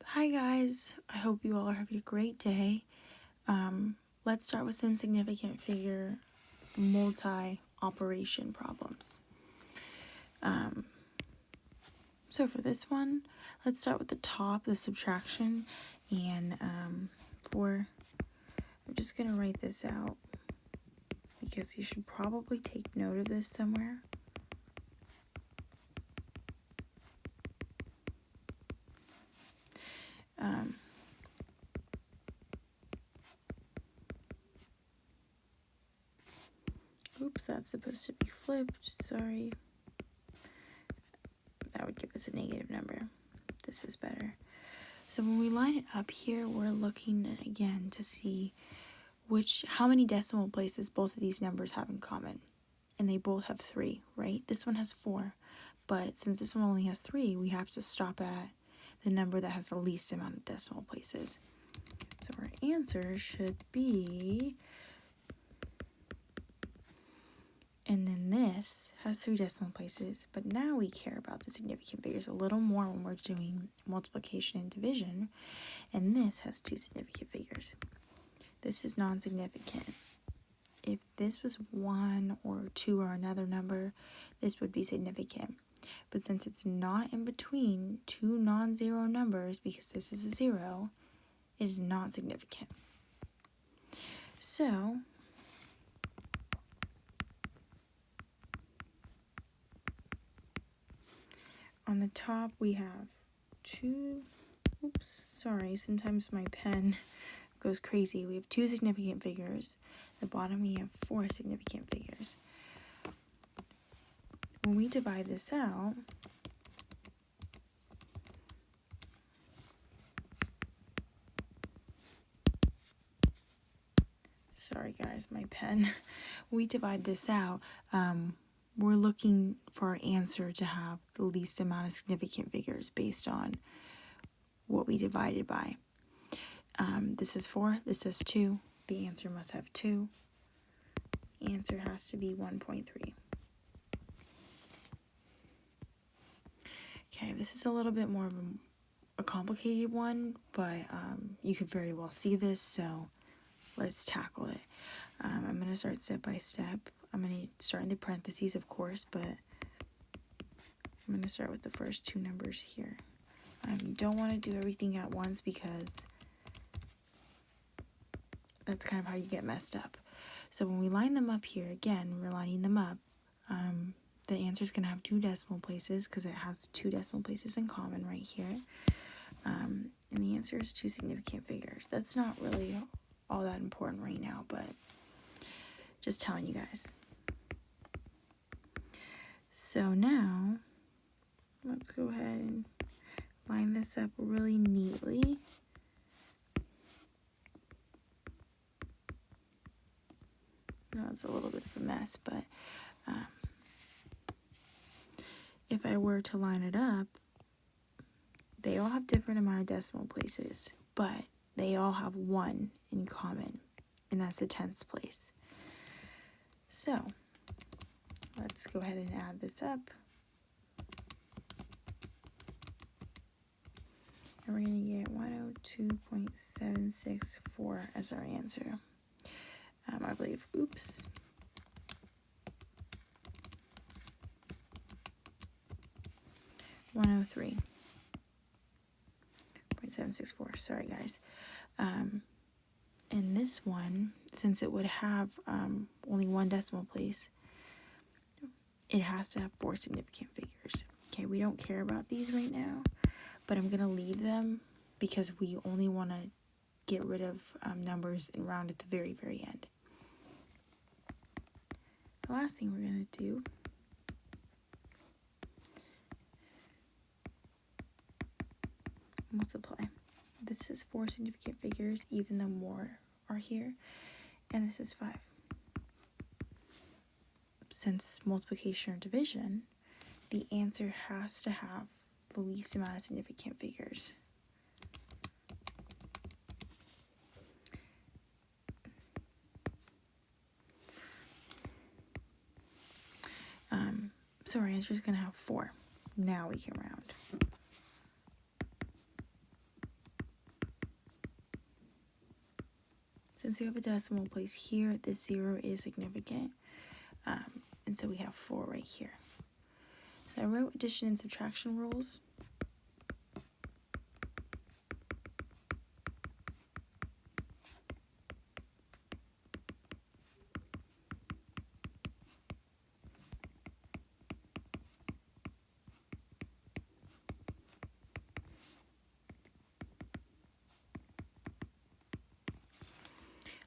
Hi guys, I hope you all are having a great day. Let's start with some significant figure multi-operation problems. So for this one, let's start with the top, the subtraction, and I'm just going to write this out because you should probably take note of this somewhere. Oops, that's supposed to be flipped, sorry. That would give us a negative number. This is better. So when we line it up here, we're looking again to see how many decimal places both of these numbers have in common. And they both have 3, right? This one has 4. But since this one only has 3, we have to stop at the number that has the least amount of decimal places. So our answer should be, and then this has 3 decimal places, but now we care about the significant figures a little more when we're doing multiplication and division, and this has 2 significant figures. This is non-significant. If this was 1 or 2 or another number, this would be significant. But since it's not in between 2 non-zero numbers, because this is a 0, it is not significant. So, on the top we have 2, sometimes my pen goes crazy. We have 2 significant figures. At the bottom we have 4 significant figures. When we divide this out, sorry guys, my pen. We divide this out, we're looking for our answer to have the least amount of significant figures based on what we divided by. This is 4, this is 2. The answer must have 2. The answer has to be 1.3. Okay, this is a little bit more of a complicated one, but you could very well see this, so let's tackle it. I'm going to start step by step. I'm going to start in the parentheses, of course, but I'm going to start with the first 2 numbers here. You don't want to do everything at once because that's kind of how you get messed up. So when we line them up here, again, we're lining them up. The answer is going to have 2 decimal places because it has 2 decimal places in common right here. And the answer is 2 significant figures. That's not really all that important right now, but just telling you guys. So now, let's go ahead and line this up really neatly. No, it's a little bit of a mess, but if I were to line it up, they all have different amount of decimal places, but they all have 1 in common, and that's the 10th place. So, let's go ahead and add this up. And we're going to get 102.764 as our answer. I believe, 103.764. Sorry, guys. And this one, since it would have only 1 decimal place, it has to have 4 significant figures. Okay, we don't care about these right now, but I'm going to leave them because we only want to get rid of numbers and round at the very, very end. The last thing we're going to do multiply. This is 4 significant figures, even though more are here, and this is 5. Since multiplication or division, the answer has to have the least amount of significant figures. So our answer is going to have 4. Now we can round. Since we have a decimal place here, this 0 is significant. And so we have 4 right here. So I wrote addition and subtraction rules.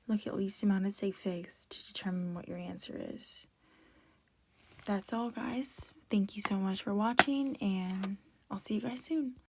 Look at least amount of sig figs to determine what your answer is. That's all, guys. Thank you so much for watching, and I'll see you guys soon.